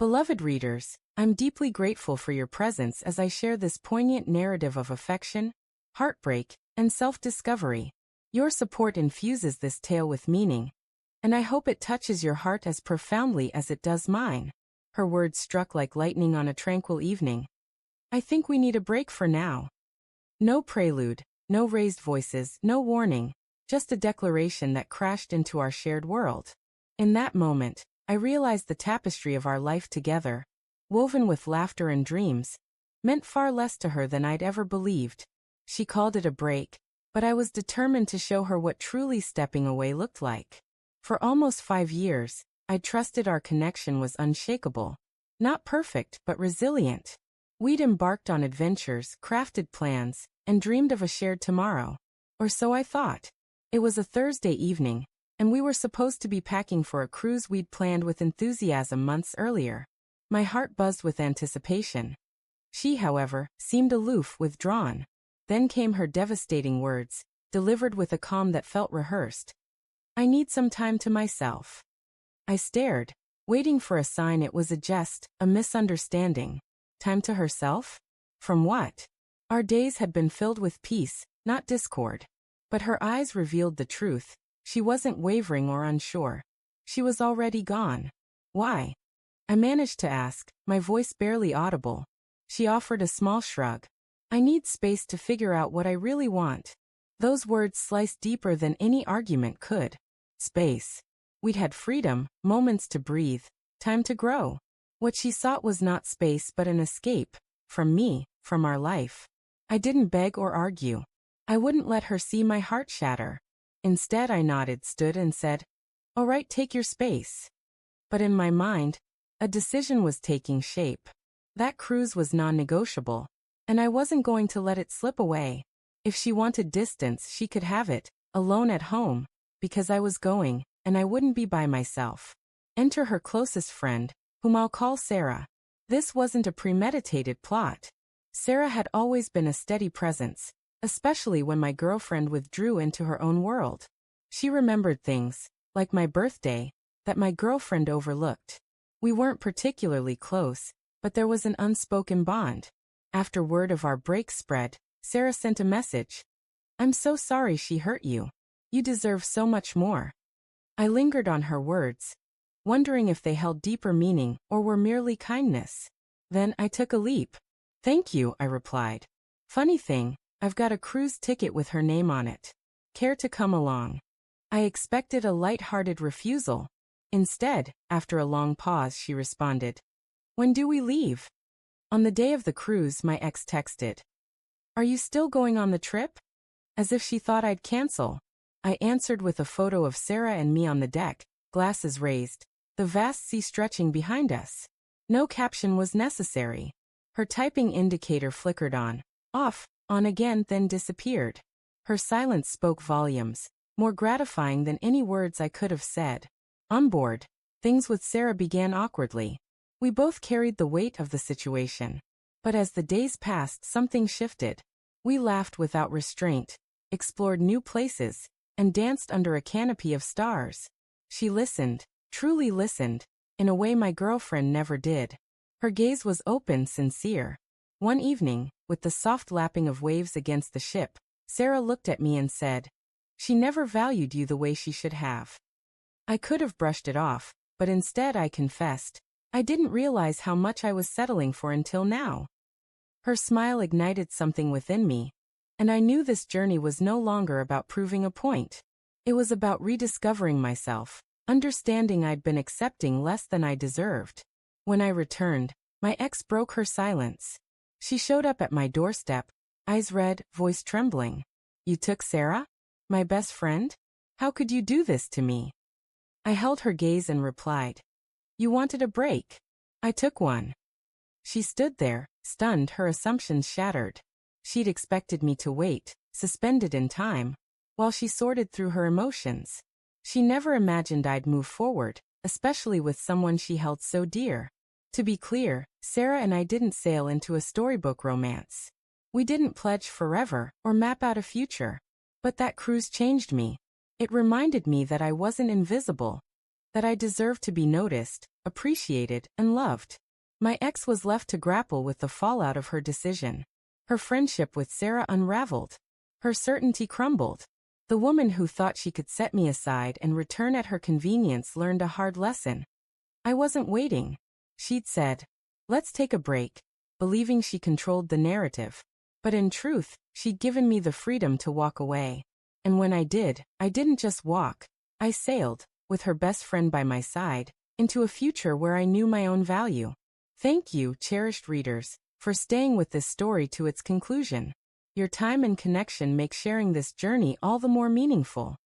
Beloved readers, I'm deeply grateful for your presence as I share this poignant narrative of affection, heartbreak, and self-discovery. Your support infuses this tale with meaning, and I hope it touches your heart as profoundly as it does mine. Her words struck like lightning on a tranquil evening. I think we need a break for now. No prelude, no raised voices, no warning, just a declaration that crashed into our shared world. In that moment, I realized the tapestry of our life together, woven with laughter and dreams, meant far less to her than I'd ever believed. She called it a break, but I was determined to show her what truly stepping away looked like. For almost 5 years, I trusted our connection was unshakable. Not perfect, but resilient. We'd embarked on adventures, crafted plans, and dreamed of a shared tomorrow. Or so I thought. It was a Thursday evening, and we were supposed to be packing for a cruise we'd planned with enthusiasm months earlier. My heart buzzed with anticipation. She, however, seemed aloof, withdrawn. Then came her devastating words, delivered with a calm that felt rehearsed. I need some time to myself. I stared, waiting for a sign it was a jest, a misunderstanding. Time to herself? From what? Our days had been filled with peace, not discord. But her eyes revealed the truth. She wasn't wavering or unsure. She was already gone. Why? I managed to ask, my voice barely audible. She offered a small shrug. I need space to figure out what I really want. Those words sliced deeper than any argument could. Space. We'd had freedom, moments to breathe, time to grow. What she sought was not space but an escape. From me, from our life. I didn't beg or argue. I wouldn't let her see my heart shatter. Instead I nodded, stood and said, "All right, take your space." But in my mind, a decision was taking shape. That cruise was non-negotiable, and I wasn't going to let it slip away. If she wanted distance, she could have it, alone at home, because I was going, and I wouldn't be by myself. Enter her closest friend, whom I'll call Sarah. This wasn't a premeditated plot. Sarah had always been a steady presence, especially when my girlfriend withdrew into her own world. She remembered things, like my birthday, that my girlfriend overlooked. We weren't particularly close, but there was an unspoken bond. After word of our break spread, Sarah sent a message. "I'm so sorry she hurt you. You deserve so much more." I lingered on her words, wondering if they held deeper meaning or were merely kindness. Then I took a leap. "Thank you," I replied. "Funny thing, I've got a cruise ticket with her name on it. Care to come along?" I expected a light-hearted refusal. Instead, after a long pause, she responded, "When do we leave?" On the day of the cruise, my ex texted, "Are you still going on the trip?" As if she thought I'd cancel. I answered with a photo of Sarah and me on the deck, glasses raised, the vast sea stretching behind us. No caption was necessary. Her typing indicator flickered on, off, on again, then disappeared. Her silence spoke volumes, more gratifying than any words I could have said. On board, things with Sarah began awkwardly. We both carried the weight of the situation. But as the days passed, something shifted. We laughed without restraint, explored new places, and danced under a canopy of stars. She listened, truly listened, in a way my girlfriend never did. Her gaze was open, sincere. One evening, with the soft lapping of waves against the ship, Sarah looked at me and said, "She never valued you the way she should have." I could have brushed it off, but instead I confessed, I didn't realize how much I was settling for until now. Her smile ignited something within me, and I knew this journey was no longer about proving a point. It was about rediscovering myself, understanding I'd been accepting less than I deserved. When I returned, my ex broke her silence. She showed up at my doorstep, eyes red, voice trembling. "You took Sarah? My best friend? How could you do this to me?" I held her gaze and replied, "You wanted a break. I took one." She stood there, stunned, her assumptions shattered. She'd expected me to wait, suspended in time, while she sorted through her emotions. She never imagined I'd move forward, especially with someone she held so dear. To be clear, Sarah and I didn't sail into a storybook romance. We didn't pledge forever or map out a future. But that cruise changed me. It reminded me that I wasn't invisible, that I deserved to be noticed, appreciated, and loved. My ex was left to grapple with the fallout of her decision. Her friendship with Sarah unraveled. Her certainty crumbled. The woman who thought she could set me aside and return at her convenience learned a hard lesson. I wasn't waiting. She'd said, "Let's take a break," believing she controlled the narrative. But in truth, she'd given me the freedom to walk away. And when I did, I didn't just walk. I sailed, with her best friend by my side, into a future where I knew my own value. Thank you, cherished readers, for staying with this story to its conclusion. Your time and connection make sharing this journey all the more meaningful.